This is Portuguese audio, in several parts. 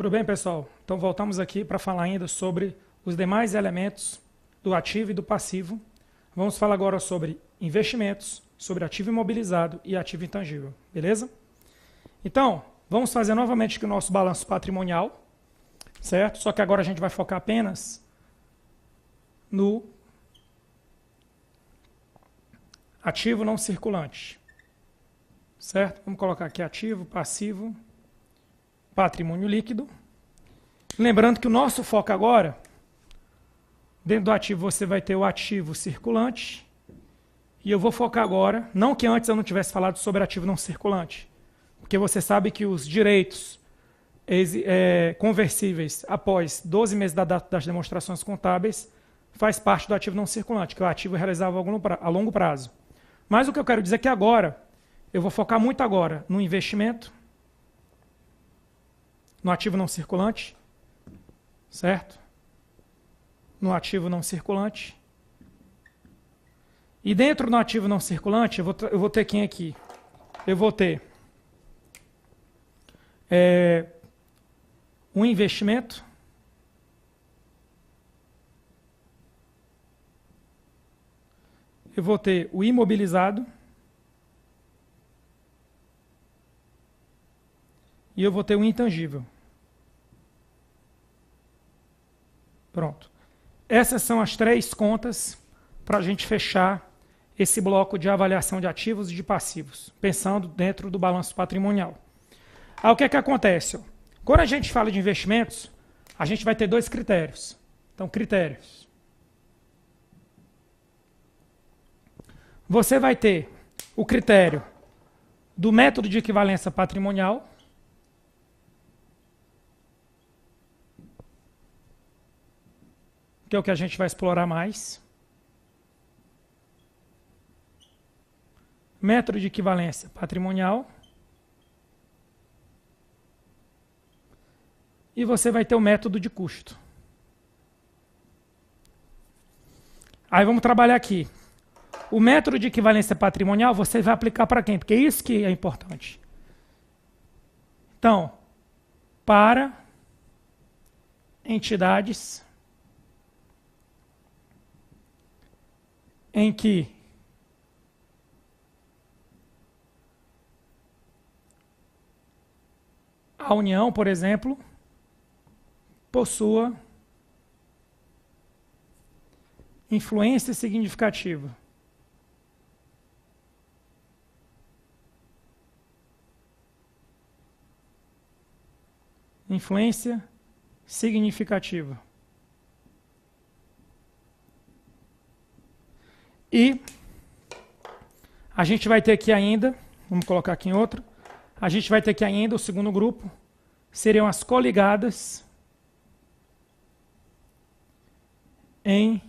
Tudo bem, pessoal? Então voltamos aqui para falar ainda sobre os demais elementos do ativo e do passivo. Vamos falar agora sobre investimentos, sobre ativo imobilizado e ativo intangível, beleza? Então, vamos fazer novamente aqui o nosso balanço patrimonial, certo? Só que agora a gente vai focar apenas no ativo não circulante, certo? Vamos colocar aqui ativo, passivo, patrimônio líquido. Lembrando que o nosso foco agora, dentro do ativo você vai ter o ativo circulante, e eu vou focar agora, não que antes eu não tivesse falado sobre ativo não circulante, porque você sabe que os direitos conversíveis após 12 meses da data das demonstrações contábeis faz parte do ativo não circulante, que é o ativo realizável a longo prazo. Mas o que eu quero dizer é que agora, eu vou focar muito agora no investimento, no ativo não circulante, certo? No ativo não circulante. E dentro do ativo não circulante, eu vou ter quem aqui? Eu vou ter um investimento, eu vou ter o imobilizado e eu vou ter o intangível. Pronto. Essas são as três contas para a gente fechar esse bloco de avaliação de ativos e de passivos, pensando dentro do balanço patrimonial. Aí o que é que acontece? Quando a gente fala de investimentos, a gente vai ter dois critérios. Então, critérios. Você vai ter o critério do método de equivalência patrimonial, que é o que a gente vai explorar mais. Método de equivalência patrimonial. E você vai ter o método de custo. Aí vamos trabalhar aqui. O método de equivalência patrimonial você vai aplicar para quem? Porque é isso que é importante. Então, para entidades em que a União, por exemplo, possua influência significativa. Influência significativa. E a gente vai ter aqui ainda, vamos colocar aqui em outro, a gente vai ter aqui ainda o segundo grupo, seriam as coligadas em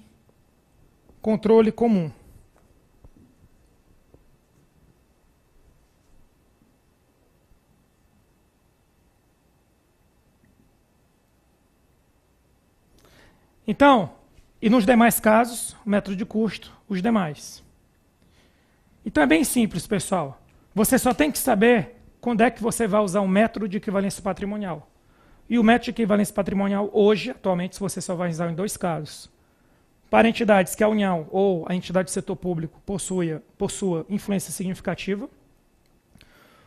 controle comum. Então, e nos demais casos, o método de custo, os demais. Então é bem simples, pessoal. Você só tem que saber quando é que você vai usar o método de equivalência patrimonial. E o método de equivalência patrimonial, hoje, atualmente, você só vai usar em dois casos. Para entidades que a União ou a entidade do setor público possua influência significativa.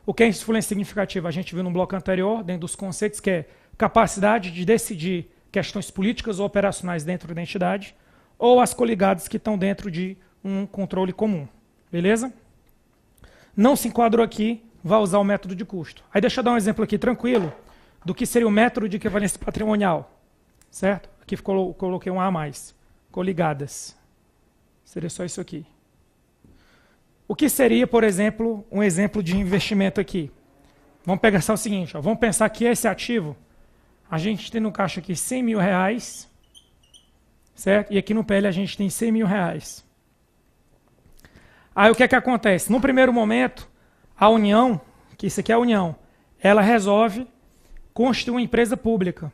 O que é influência significativa? A gente viu no bloco anterior, dentro dos conceitos, que é capacidade de decidir questões políticas ou operacionais dentro da entidade, ou as coligadas que estão dentro de um controle comum. Beleza? Não se enquadrou aqui, vai usar o método de custo. Aí deixa eu dar um exemplo aqui tranquilo do que seria o método de equivalência patrimonial. Certo? Aqui coloquei um A mais. Coligadas. Seria só isso aqui. O que seria, por exemplo, um exemplo de investimento aqui? Vamos pegar só o seguinte, ó, vamos pensar que esse ativo, a gente tem no caixa aqui 100 mil reais, certo? E aqui no PL a gente tem 100 mil reais. Aí o que é que acontece? No primeiro momento, a União, que isso aqui é a União, ela resolve constituir uma empresa pública,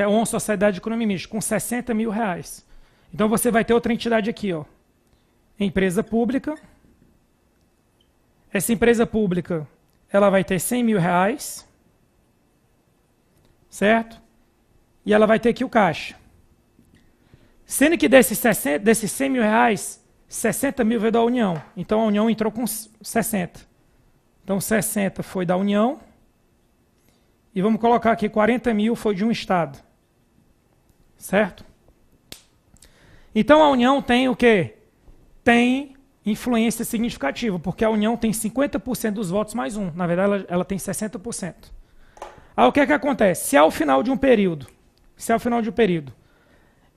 ou uma sociedade de economia mista, com 60 mil reais. Então você vai ter outra entidade aqui, ó, empresa pública. Essa empresa pública, ela vai ter 100 mil reais, certo? E ela vai ter aqui o caixa. Sendo que desses 100 mil reais, 60 mil veio da União. Então a União entrou com 60. Então 60 foi da União. E vamos colocar aqui 40 mil foi de um Estado. Certo? Então a União tem o quê? Tem influência significativa, porque a União tem 50% dos votos mais um. Na verdade, ela tem 60%. Aí o que é que acontece? Se ao final de um período,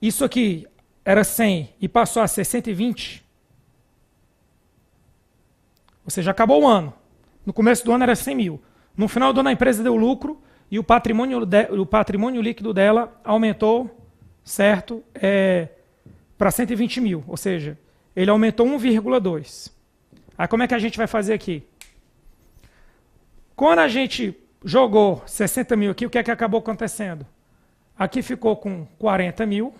isso aqui era 100 e passou a ser 120, ou seja, acabou o ano. No começo do ano era 100 mil. No final do ano a empresa deu lucro e o patrimônio líquido dela aumentou, certo? Para 120 mil, ou seja, ele aumentou 1,2. Aí como é que a gente vai fazer aqui? Quando a gente jogou 60 mil aqui, o que é que acabou acontecendo? Aqui ficou com 40 mil.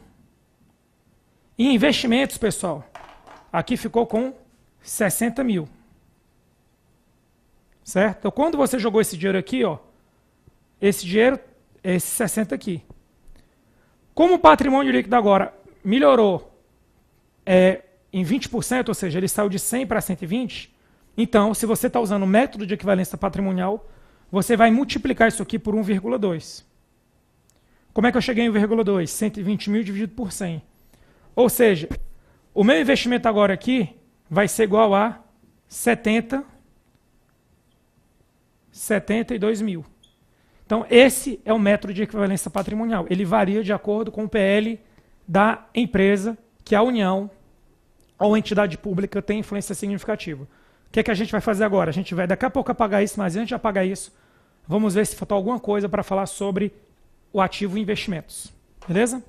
E investimentos, pessoal, aqui ficou com 60 mil. Certo? Então, quando você jogou esse dinheiro aqui, ó, esse dinheiro, esse 60 aqui. Como o patrimônio líquido agora melhorou em 20%, ou seja, ele saiu de 100 para 120, então, se você está usando o método de equivalência patrimonial, você vai multiplicar isso aqui por 1,2. Como é que eu cheguei em 1,2? 120 mil dividido por 100. Ou seja, o meu investimento agora aqui vai ser igual a 72 mil. Então, esse é o método de equivalência patrimonial. Ele varia de acordo com o PL da empresa que a União ou entidade pública tem influência significativa. O que é que a gente vai fazer agora? A gente vai daqui a pouco apagar isso, mas antes de apagar isso, vamos ver se faltou alguma coisa para falar sobre o ativo investimentos. Beleza?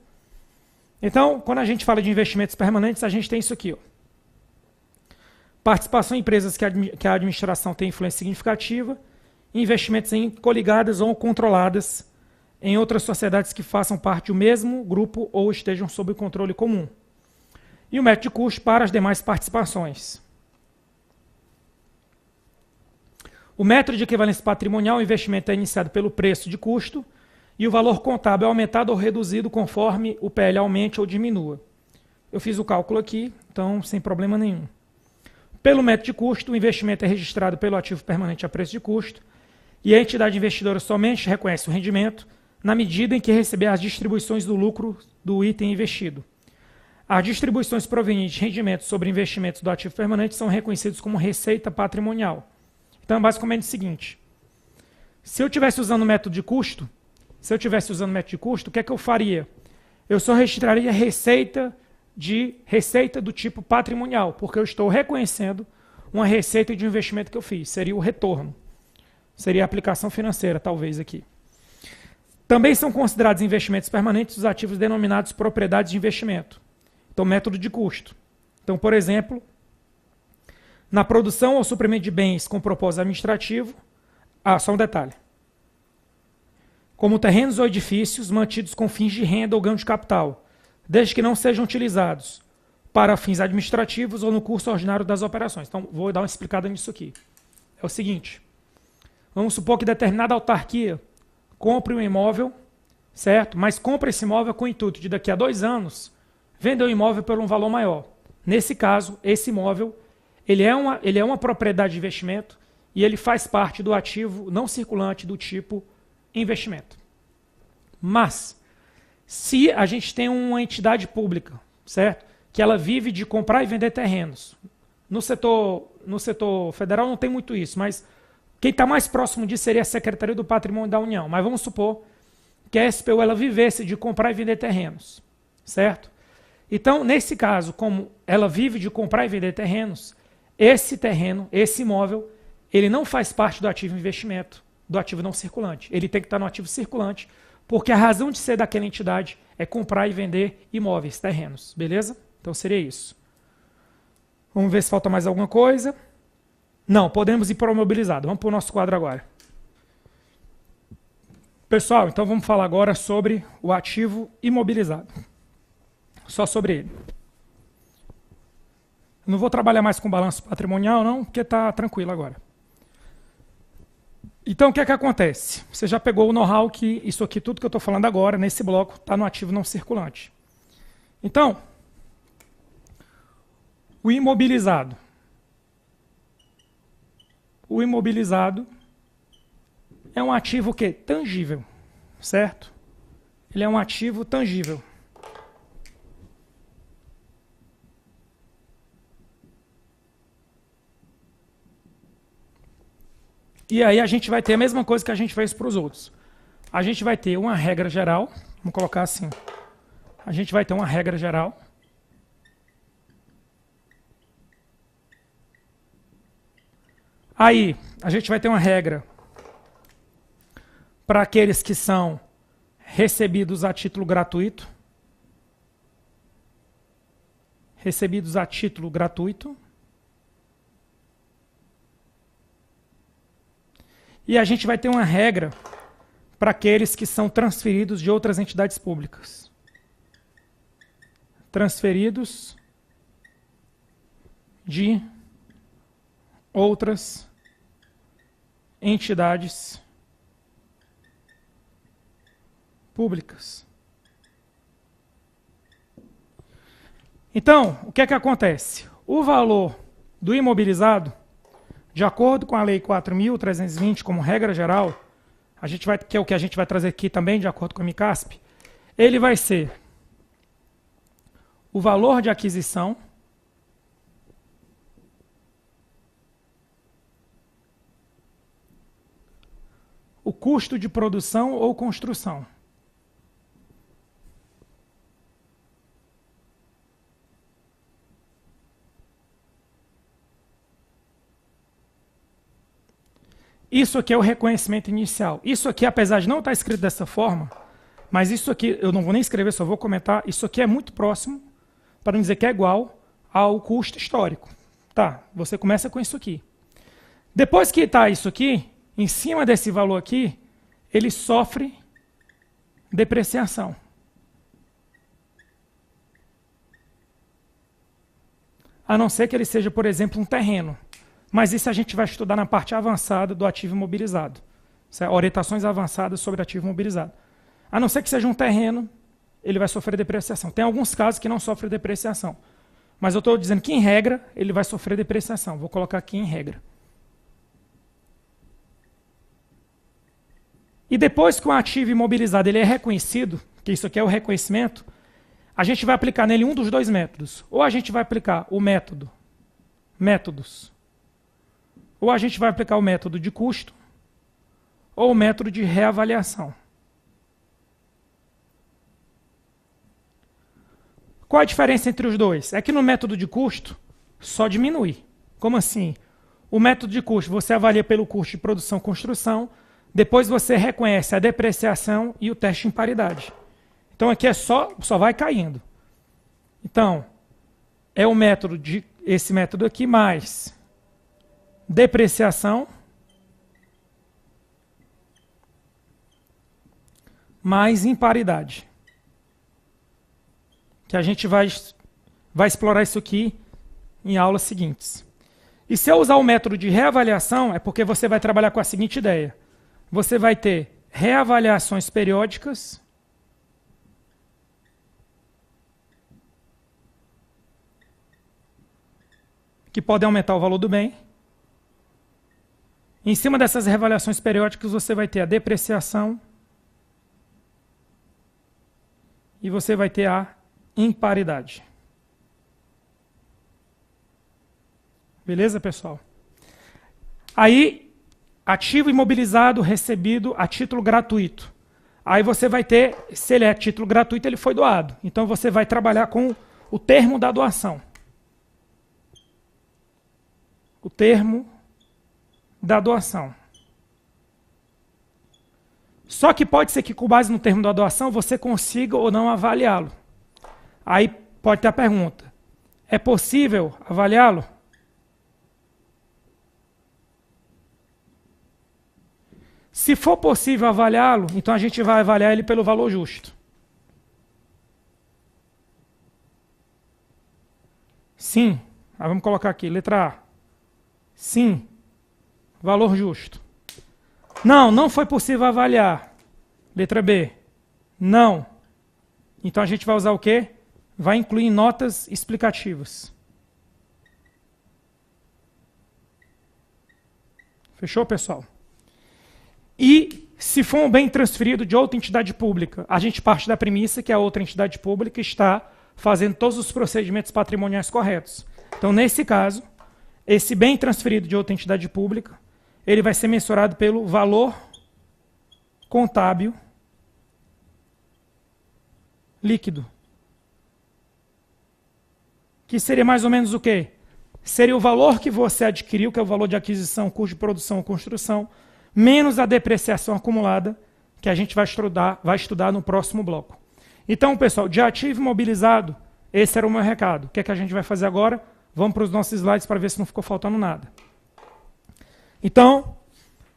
Então, quando a gente fala de investimentos permanentes, a gente tem isso aqui. Ó. Participação em empresas que a administração tem influência significativa, investimentos em coligadas ou controladas em outras sociedades que façam parte do mesmo grupo ou estejam sob controle comum. E o método de custo para as demais participações. O método de equivalência patrimonial, o investimento é iniciado pelo preço de custo e o valor contábil é aumentado ou reduzido conforme o PL aumente ou diminua. Eu fiz o cálculo aqui, então sem problema nenhum. Pelo método de custo, o investimento é registrado pelo ativo permanente a preço de custo e a entidade investidora somente reconhece o rendimento na medida em que receber as distribuições do lucro do item investido. As distribuições provenientes de rendimentos sobre investimentos do ativo permanente são reconhecidos como receita patrimonial. Então, é basicamente o seguinte. Se eu estivesse usando o método de custo, o que é que eu faria? Eu só registraria receita do tipo patrimonial, porque eu estou reconhecendo uma receita de investimento que eu fiz. Seria o retorno. Seria a aplicação financeira, talvez, aqui. Também são considerados investimentos permanentes os ativos denominados propriedades de investimento. Então, método de custo. Então, por exemplo, na produção ou suprimento de bens com propósito administrativo, só um detalhe. Como terrenos ou edifícios mantidos com fins de renda ou ganho de capital, desde que não sejam utilizados para fins administrativos ou no curso ordinário das operações. Então, vou dar uma explicada nisso aqui. É o seguinte, vamos supor que determinada autarquia compre um imóvel, certo? Mas compra esse imóvel com o intuito de daqui a 2 anos vender o imóvel por um valor maior. Nesse caso, esse imóvel ele é uma propriedade de investimento e ele faz parte do ativo não circulante do tipo investimento. Mas, se a gente tem uma entidade pública, certo? Que ela vive de comprar e vender terrenos. No setor federal não tem muito isso, mas quem está mais próximo disso seria a Secretaria do Patrimônio da União. Mas vamos supor que a SPU ela vivesse de comprar e vender terrenos, certo? Então, nesse caso, como ela vive de comprar e vender terrenos, esse terreno, esse imóvel, ele não faz parte do ativo investimento, do ativo não circulante. Ele tem que estar no ativo circulante, porque a razão de ser daquela entidade é comprar e vender imóveis, terrenos. Beleza? Então seria isso. Vamos ver se falta mais alguma coisa. Não, podemos ir para o imobilizado. Vamos para o nosso quadro agora. Pessoal, então vamos falar agora sobre o ativo imobilizado. Só sobre ele. Não vou trabalhar mais com balanço patrimonial, não, porque está tranquilo agora. Então, o que é que acontece? Você já pegou o know-how que isso aqui, tudo que eu estou falando agora, nesse bloco, está no ativo não circulante. Então, o imobilizado. O imobilizado é um ativo que tangível, certo? Ele é um ativo tangível. E aí a gente vai ter a mesma coisa que a gente fez para os outros. A gente vai ter uma regra geral, vamos colocar assim. A gente vai ter uma regra geral. Aí, a gente vai ter uma regra para aqueles que são recebidos a título gratuito. Recebidos a título gratuito. E a gente vai ter uma regra para aqueles que são transferidos de outras entidades públicas. Transferidos de outras entidades públicas. Então, o que é que acontece? O valor do imobilizado, de acordo com a Lei 4.320, como regra geral, a gente vai, que é o que a gente vai trazer aqui também, de acordo com a MICASP, ele vai ser o valor de aquisição o custo de produção ou construção. Isso aqui é o reconhecimento inicial. Isso aqui, apesar de não estar escrito dessa forma, mas isso aqui, eu não vou nem escrever, só vou comentar, isso aqui é muito próximo, para não dizer que é igual, ao custo histórico. Tá, você começa com isso aqui. Depois que está isso aqui, em cima desse valor aqui, ele sofre depreciação. A não ser que ele seja, por exemplo, um terreno. Mas isso a gente vai estudar na parte avançada do ativo imobilizado. Orientações avançadas sobre ativo imobilizado. A não ser que seja um terreno, ele vai sofrer depreciação. Tem alguns casos que não sofrem depreciação. Mas eu estou dizendo que, em regra, ele vai sofrer depreciação. Vou colocar aqui em regra. E depois que o ativo imobilizado ele é reconhecido, que isso aqui é o reconhecimento, a gente vai aplicar nele um dos dois métodos. Ou a gente vai aplicar o métodos, ou a gente vai aplicar o método de custo, ou o método de reavaliação. Qual a diferença entre os dois? É que no método de custo, só diminui. Como assim? O método de custo, você avalia pelo custo de produção e construção, depois você reconhece a depreciação e o teste em paridade. Então aqui é só vai caindo. Então, é o método de esse método aqui mais depreciação mais imparidade. Que a gente vai explorar isso aqui em aulas seguintes. E se eu usar o método de reavaliação, é porque você vai trabalhar com a seguinte ideia. Você vai ter reavaliações periódicas que podem aumentar o valor do bem. Em cima dessas reavaliações periódicas, você vai ter a depreciação e você vai ter a imparidade. Beleza, pessoal? Aí, ativo imobilizado recebido a título gratuito. Aí você vai ter, se ele é título gratuito, ele foi doado. Então você vai trabalhar com o termo da doação. O termo da doação. Só que pode ser que, com base no termo da doação, você consiga ou não avaliá-lo. Aí pode ter a pergunta: é possível avaliá-lo? Se for possível avaliá-lo, então a gente vai avaliar ele pelo valor justo. Sim. Aí vamos colocar aqui, letra A. Sim. Valor justo. Não, não foi possível avaliar. Letra B. Não. Então a gente vai usar o quê? Vai incluir notas explicativas. Fechou, pessoal? E se for um bem transferido de outra entidade pública, a gente parte da premissa que a outra entidade pública está fazendo todos os procedimentos patrimoniais corretos. Então, nesse caso, esse bem transferido de outra entidade pública, ele vai ser mensurado pelo valor contábil líquido. Que seria mais ou menos o quê? Seria o valor que você adquiriu, que é o valor de aquisição, custo de produção ou construção, menos a depreciação acumulada, que a gente vai estudar no próximo bloco. Então, pessoal, de ativo imobilizado, esse era o meu recado. O que é que a gente vai fazer agora? Vamos para os nossos slides para ver se não ficou faltando nada. Então,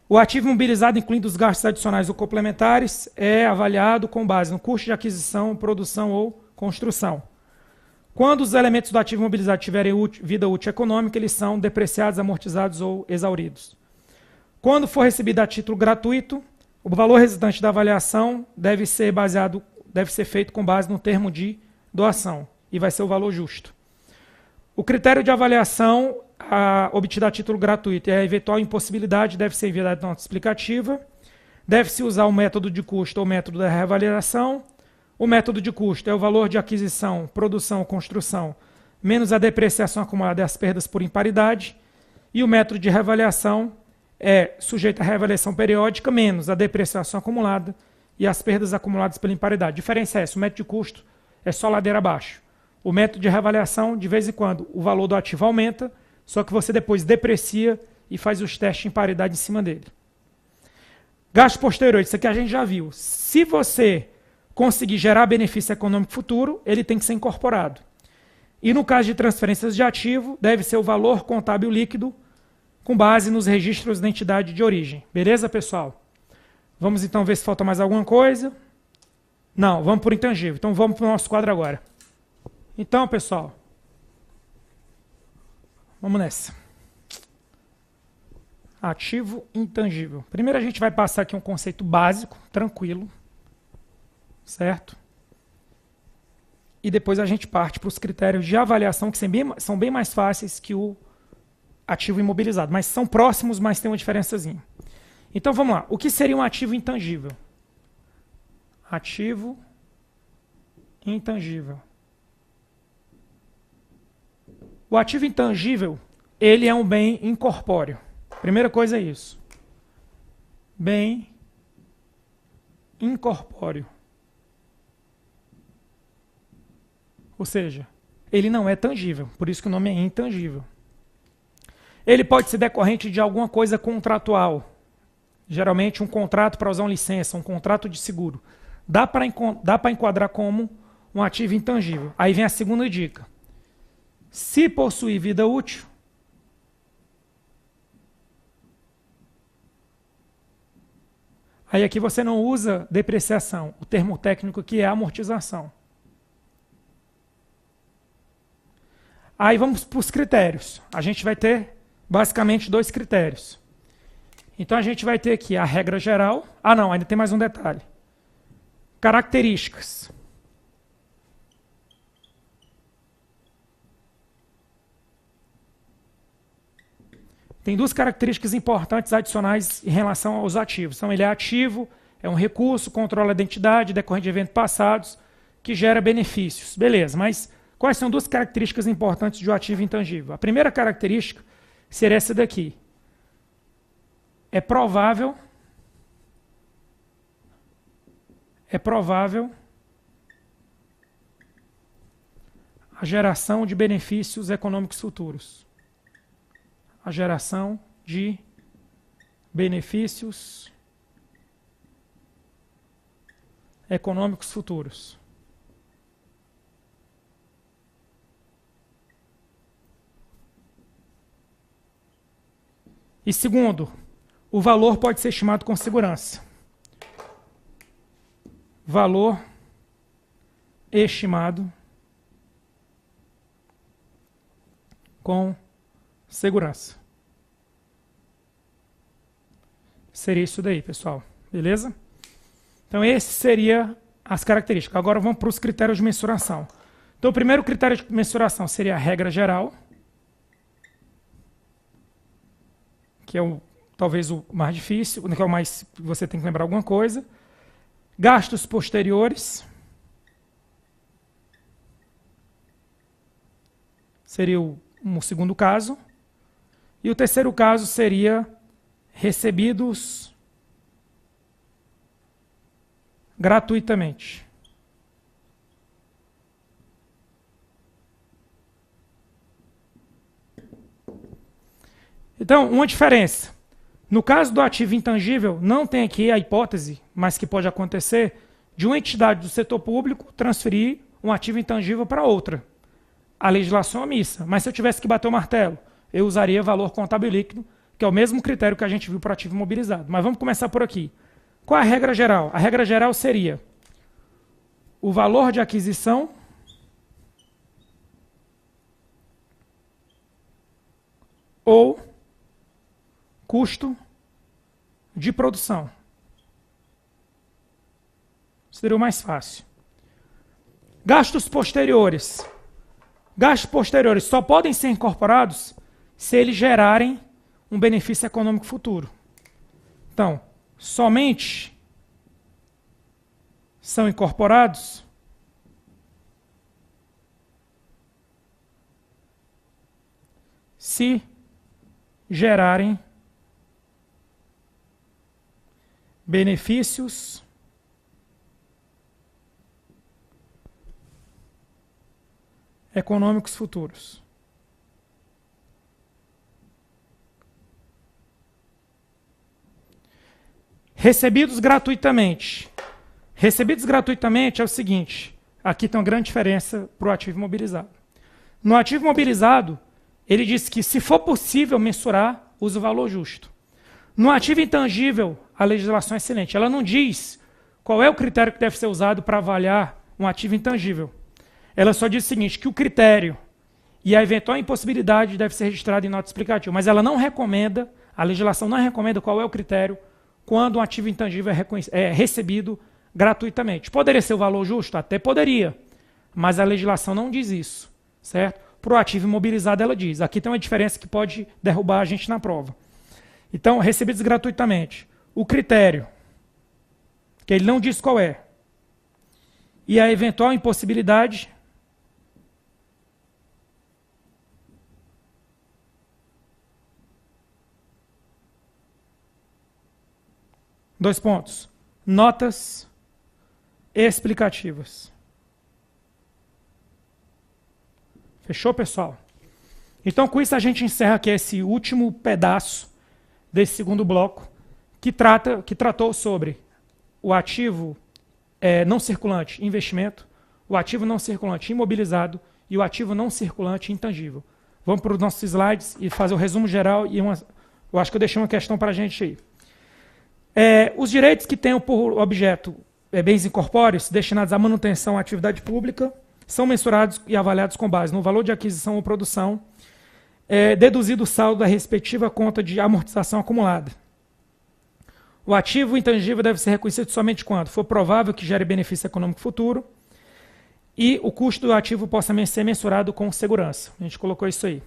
o ativo imobilizado, incluindo os gastos adicionais ou complementares, é avaliado com base no custo de aquisição, produção ou construção. Quando os elementos do ativo imobilizado tiverem vida útil econômica, eles são depreciados, amortizados ou exauridos. Quando for recebido a título gratuito, o valor resultante da avaliação deve ser feito com base no termo de doação e vai ser o valor justo. O critério de avaliação obtida a título gratuito e a eventual impossibilidade deve ser enviada nota explicativa. Deve-se usar o método de custo ou método da reavaliação. O método de custo é o valor de aquisição, produção ou construção, menos a depreciação acumulada e as perdas por imparidade. E o método de reavaliação é sujeito à reavaliação periódica, menos a depreciação acumulada e as perdas acumuladas pela imparidade. A diferença é essa, o método de custo é só ladeira abaixo. O método de reavaliação, de vez em quando, o valor do ativo aumenta, só que você depois deprecia e faz os testes de imparidade em cima dele. Gasto posterior, isso aqui a gente já viu. Se você conseguir gerar benefício econômico futuro, ele tem que ser incorporado. E no caso de transferências de ativo, deve ser o valor contábil líquido com base nos registros da entidade de origem. Beleza, pessoal? Vamos então ver se falta mais alguma coisa. Não, vamos por intangível. Então vamos para o nosso quadro agora. Então, pessoal, vamos nessa. Ativo intangível. Primeiro a gente vai passar aqui um conceito básico, tranquilo. Certo? E depois a gente parte para os critérios de avaliação, que são bem mais fáceis que o ativo imobilizado. Mas são próximos, mas tem uma diferençazinha. Então vamos lá. O que seria um ativo intangível? Ativo intangível. O ativo intangível, ele é um bem incorpóreo. Primeira coisa é isso. Bem incorpóreo. Ou seja, ele não é tangível, por isso que o nome é intangível. Ele pode ser decorrente de alguma coisa contratual. Geralmente um contrato para usar uma licença, um contrato de seguro. Dá para enquadrar como um ativo intangível. Aí vem a segunda dica. Se possuir vida útil, aí aqui você não usa depreciação. O termo técnico aqui é amortização. Aí vamos para os critérios. A gente vai ter basicamente 2 critérios. Então a gente vai ter aqui a regra geral. Ah não, ainda tem mais um detalhe. Características. Tem 2 características importantes adicionais em relação aos ativos. Então ele é ativo, é um recurso, controla a identidade, decorrente de eventos passados, que gera benefícios. Beleza, mas quais são 2 características importantes de um ativo intangível? A primeira característica seria essa daqui. É provável a geração de benefícios econômicos futuros. A geração de benefícios econômicos futuros. E segundo, o valor pode ser estimado com segurança. Valor estimado com segurança. Seria isso daí, pessoal. Beleza? Então, esse seria as características. Agora, vamos para os critérios de mensuração. Então, o primeiro critério de mensuração seria a regra geral, que é talvez o mais difícil, que é o mais você tem que lembrar alguma coisa. Gastos posteriores. Seria um segundo caso. E o terceiro caso seria recebidos gratuitamente. Então, uma diferença. No caso do ativo intangível, não tem aqui a hipótese, mas que pode acontecer, de uma entidade do setor público transferir um ativo intangível para outra. A legislação é omissa, mas se eu tivesse que bater o martelo, eu usaria valor contábil líquido, que é o mesmo critério que a gente viu para o ativo imobilizado. Mas vamos começar por aqui. Qual é a regra geral? A regra geral seria o valor de aquisição ou custo de produção. Seria o mais fácil. Gastos posteriores. Gastos posteriores só podem ser incorporados se eles gerarem um benefício econômico futuro. Então, somente são incorporados se gerarem benefícios econômicos futuros. Recebidos gratuitamente. Recebidos gratuitamente é o seguinte, aqui tem uma grande diferença para o ativo imobilizado. No ativo imobilizado, ele diz que se for possível mensurar, use o valor justo. No ativo intangível, a legislação é excelente. Ela não diz qual é o critério que deve ser usado para avaliar um ativo intangível. Ela só diz o seguinte, que o critério e a eventual impossibilidade deve ser registrado em nota explicativa. Mas ela não recomenda, a legislação não recomenda qual é o critério quando um ativo intangível é recebido gratuitamente. Poderia ser o valor justo? Até poderia. Mas a legislação não diz isso, certo? Para o ativo imobilizado ela diz. Aqui tem uma diferença que pode derrubar a gente na prova. Então, recebidos gratuitamente. O critério, que ele não diz qual é, e a eventual impossibilidade dois pontos. Notas explicativas. Fechou, pessoal? Então, com isso, a gente encerra aqui esse último pedaço desse segundo bloco, que tratou sobre o ativo não circulante investimento, o ativo não circulante imobilizado e o ativo não circulante intangível. Vamos para os nossos slides e fazer o resumo geral. E eu acho que eu deixei uma questão para a gente aí. Os direitos que tenham por objeto bens incorpóreos destinados à manutenção à atividade pública são mensurados e avaliados com base no valor de aquisição ou produção, deduzido o saldo da respectiva conta de amortização acumulada. O ativo intangível deve ser reconhecido somente quando for provável que gere benefício econômico futuro e o custo do ativo possa ser mensurado com segurança. A gente colocou isso aí.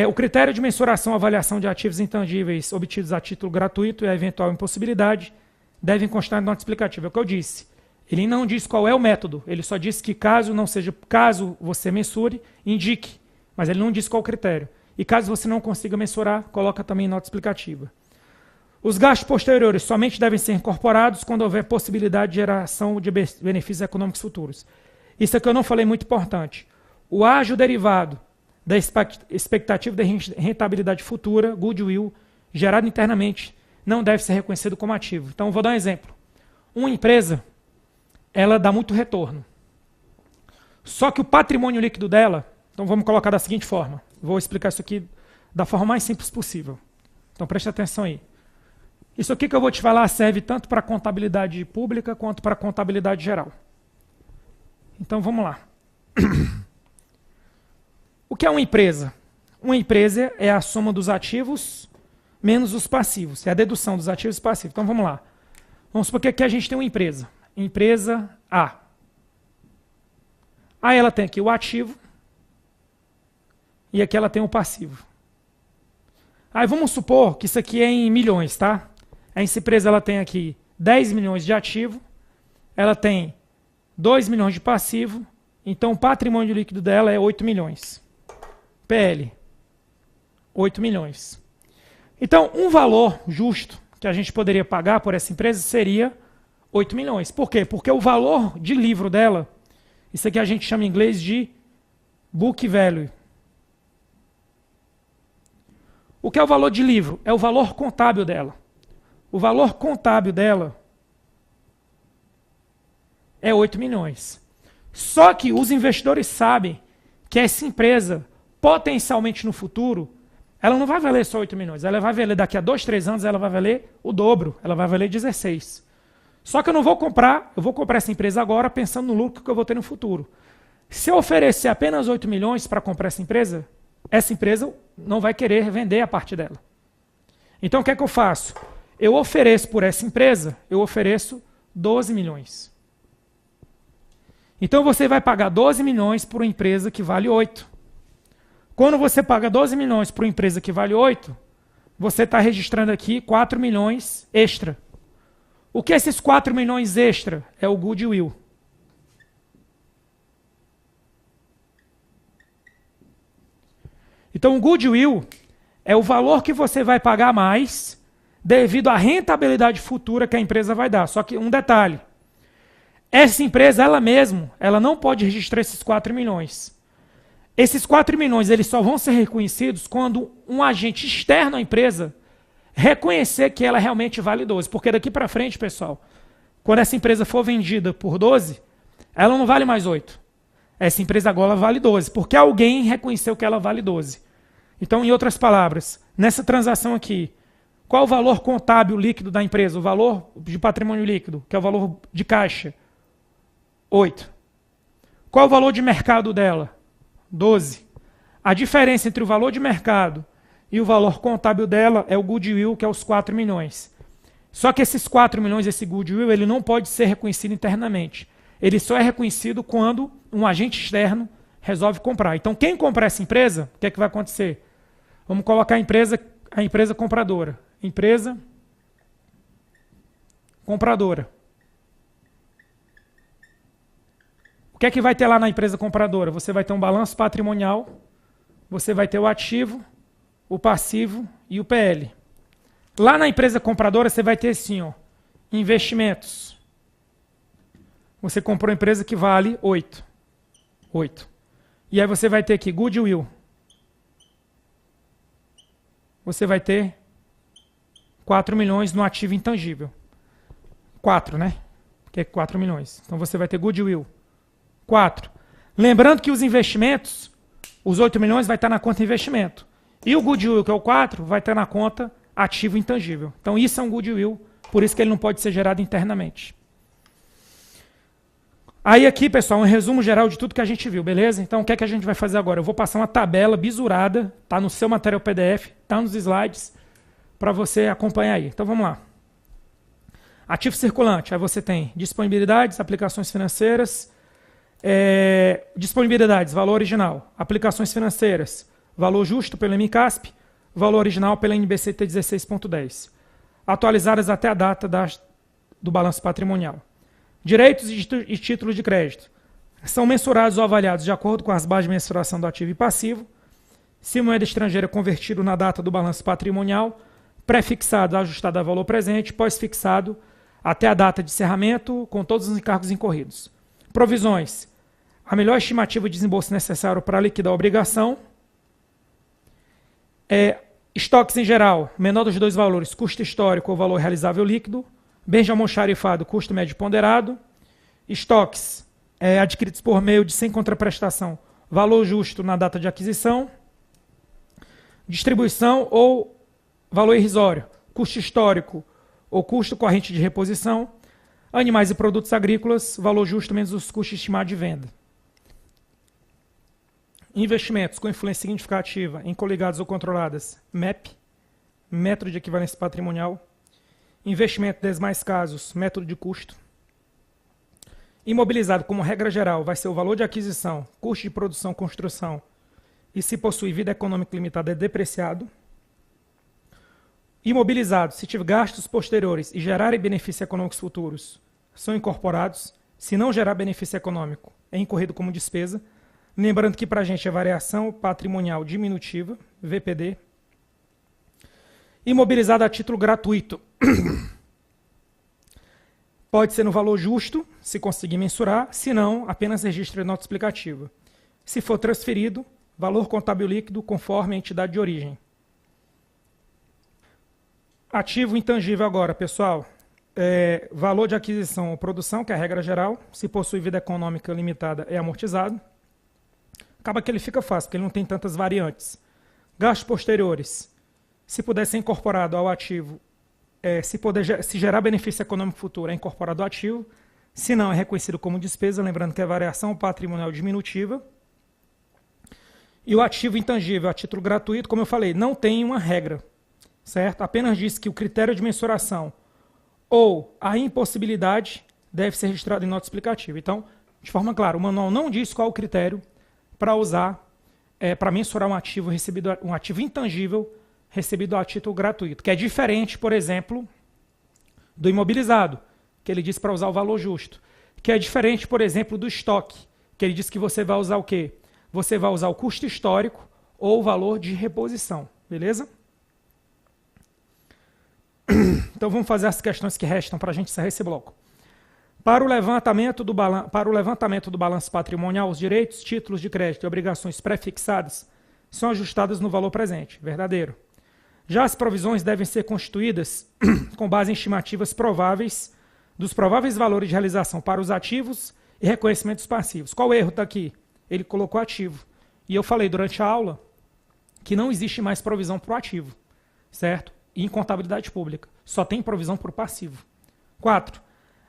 O critério de mensuração e avaliação de ativos intangíveis obtidos a título gratuito e a eventual impossibilidade devem constar na nota explicativa. É o que eu disse. Ele não diz qual é o método, ele só diz que caso você mensure, indique, mas ele não diz qual o critério. E caso você não consiga mensurar, coloca também nota explicativa. Os gastos posteriores somente devem ser incorporados quando houver possibilidade de geração de benefícios econômicos futuros. Isso aqui eu não falei, muito importante. O ágio derivado da expectativa de rentabilidade futura, goodwill, gerado internamente, não deve ser reconhecido como ativo. Então, vou dar um exemplo. Uma empresa, ela dá muito retorno. Só que o patrimônio líquido dela, então vamos colocar da seguinte forma. Vou explicar isso aqui da forma mais simples possível. Então, preste atenção aí. Isso aqui que eu vou te falar serve tanto para a contabilidade pública quanto para a contabilidade geral. Então, vamos lá. O que é uma empresa? Uma empresa é a soma dos ativos menos os passivos. É a dedução dos ativos e passivos. Então vamos lá. Vamos supor que aqui a gente tem uma empresa. Empresa A. Aí ela tem aqui o ativo e aqui ela tem o passivo. Aí vamos supor que isso aqui é em milhões, tá? Essa empresa ela tem aqui 10 milhões de ativo, ela tem 2 milhões de passivo, então o patrimônio líquido dela é 8 milhões. PL, 8 milhões. Então, um valor justo que a gente poderia pagar por essa empresa seria 8 milhões. Por quê? Porque o valor de livro dela, isso aqui a gente chama em inglês de book value. O que é o valor de livro? É o valor contábil dela. O valor contábil dela é 8 milhões. Só que os investidores sabem que essa empresa, potencialmente no futuro, ela não vai valer só 8 milhões. Ela vai valer daqui a 2, 3 anos, ela vai valer o dobro. Ela vai valer 16. Só que eu não vou comprar, eu vou comprar essa empresa agora pensando no lucro que eu vou ter no futuro. Se eu oferecer apenas 8 milhões para comprar essa empresa não vai querer vender a parte dela. Então o que é que eu faço? Eu ofereço por essa empresa, eu ofereço 12 milhões. Então você vai pagar 12 milhões por uma empresa que vale 8. Quando você paga 12 milhões por uma empresa que vale 8, você está registrando aqui 4 milhões extra. O que é esses 4 milhões extra? É o goodwill. Então o goodwill é o valor que você vai pagar mais devido à rentabilidade futura que a empresa vai dar. Só que um detalhe, essa empresa, ela não pode registrar esses 4 milhões. Esses 4 milhões eles só vão ser reconhecidos quando um agente externo à empresa reconhecer que ela realmente vale 12. Porque daqui para frente, pessoal, quando essa empresa for vendida por 12, ela não vale mais 8. Essa empresa agora vale 12, porque alguém reconheceu que ela vale 12. Então, em outras palavras, nessa transação aqui, qual o valor contábil líquido da empresa? O valor de patrimônio líquido, que é o valor de caixa? 8. Qual o valor de mercado dela? 12. A diferença entre o valor de mercado e o valor contábil dela é o goodwill, que é os 4 milhões. Só que esses 4 milhões, esse goodwill, ele não pode ser reconhecido internamente. Ele só é reconhecido quando um agente externo resolve comprar. Então, quem comprar essa empresa, o que é que vai acontecer? Vamos colocar a empresa compradora. Empresa compradora. O que é que vai ter lá na empresa compradora? Você vai ter um balanço patrimonial, você vai ter o ativo, o passivo e o PL. Lá na empresa compradora você vai ter assim, ó, investimentos. Você comprou uma empresa que vale 8. E aí você vai ter aqui goodwill. Você vai ter 4 milhões no ativo intangível. 4, né? Porque é 4 milhões. Então você vai ter goodwill. 4. Lembrando que os investimentos, os 8 milhões vai estar na conta investimento. E o goodwill, que é o 4, vai estar na conta ativo intangível. Então isso é um goodwill, por isso que ele não pode ser gerado internamente. Aí aqui, pessoal, um resumo geral de tudo que a gente viu, beleza? Então o que é que a gente vai fazer agora? Eu vou passar uma tabela bisurada, tá no seu material PDF, tá nos slides, para você acompanhar aí. Então vamos lá. Ativo circulante, aí você tem disponibilidades, aplicações financeiras, disponibilidades, valor original, aplicações financeiras, valor justo pelo MCASP, valor original pela NBCT 16.10, atualizadas até a data do balanço patrimonial. Direitos e títulos de crédito são mensurados ou avaliados de acordo com as bases de mensuração do ativo e passivo, se moeda estrangeira convertido na data do balanço patrimonial, pré-fixado ajustado a valor presente, pós-fixado até a data de encerramento, com todos os encargos incorridos. Provisões. A melhor estimativa de desembolso necessário para liquidar a obrigação. Estoques em geral, menor dos dois valores, custo histórico ou valor realizável líquido. Bens de almoxarifado, custo médio ponderado. Estoques adquiridos por meio de sem contraprestação, valor justo na data de aquisição. Distribuição ou valor irrisório, custo histórico ou custo corrente de reposição. Animais e produtos agrícolas, valor justo menos os custos estimados de venda. Investimentos com influência significativa em coligadas ou controladas, MEP, método de equivalência patrimonial. Investimento, 10 mais casos, método de custo. Imobilizado, como regra geral, vai ser o valor de aquisição, custo de produção, construção, e se possui vida econômica limitada é depreciado. Imobilizado, se tiver gastos posteriores e gerarem benefícios econômicos futuros, são incorporados. Se não gerar benefício econômico, é incorrido como despesa. Lembrando que para a gente é variação patrimonial diminutiva, VPD. Imobilizado a título gratuito. Pode ser no valor justo, se conseguir mensurar, se não, apenas registro de nota explicativa. Se for transferido, valor contábil líquido conforme a entidade de origem. Ativo intangível agora, pessoal. Valor de aquisição ou produção, que é a regra geral. Se possui vida econômica limitada, é amortizado. Acaba que ele fica fácil, porque ele não tem tantas variantes. Gastos posteriores. Se puder ser incorporado ao ativo, se gerar benefício econômico futuro, é incorporado ao ativo. Se não, é reconhecido como despesa, lembrando que é variação patrimonial diminutiva. E o ativo intangível, a título gratuito, como eu falei, não tem uma regra, certo? Apenas diz que o critério de mensuração ou a impossibilidade deve ser registrado em nota explicativa. Então, de forma clara, o manual não diz qual o critério para usar, para mensurar um ativo intangível recebido a título gratuito, que é diferente, por exemplo, do imobilizado, que ele diz para usar o valor justo, que é diferente, por exemplo, do estoque, que ele diz que você vai usar o quê? Você vai usar o custo histórico ou o valor de reposição, beleza? Então vamos fazer as questões que restam para a gente encerrar esse bloco. Para o levantamento do balanço patrimonial, os direitos, títulos de crédito e obrigações pré-fixadas são ajustados no valor presente, verdadeiro. Já as provisões devem ser constituídas com base em estimativas prováveis dos prováveis valores de realização para os ativos e reconhecimentos passivos. Qual o erro está aqui? Ele colocou ativo. E eu falei durante a aula que não existe mais provisão para o ativo, certo? E em contabilidade pública. Só tem provisão por passivo. 4.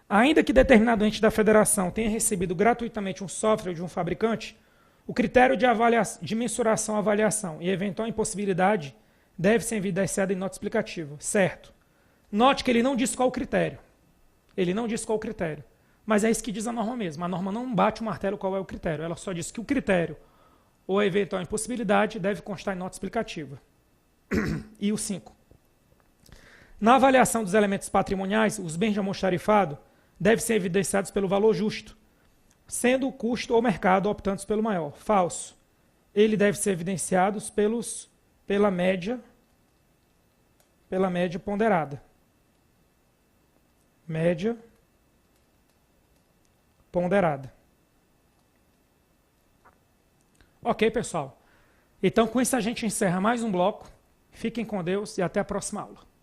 Ainda que determinado ente da federação tenha recebido gratuitamente um software de um fabricante, o critério de mensuração, avaliação e eventual impossibilidade deve ser evidenciado em nota explicativa. Certo. Note que ele não diz qual o critério. Ele não diz qual o critério. Mas é isso que diz a norma mesmo. A norma não bate o martelo qual é o critério. Ela só diz que o critério ou a eventual impossibilidade deve constar em nota explicativa. E o 5. Na avaliação dos elementos patrimoniais, os bens de almoxarifado devem ser evidenciados pelo valor justo, sendo o custo ou mercado optando pelo maior. Falso. Ele deve ser evidenciado pela média ponderada. Média ponderada. Ok, pessoal? Então, com isso a gente encerra mais um bloco. Fiquem com Deus e até a próxima aula.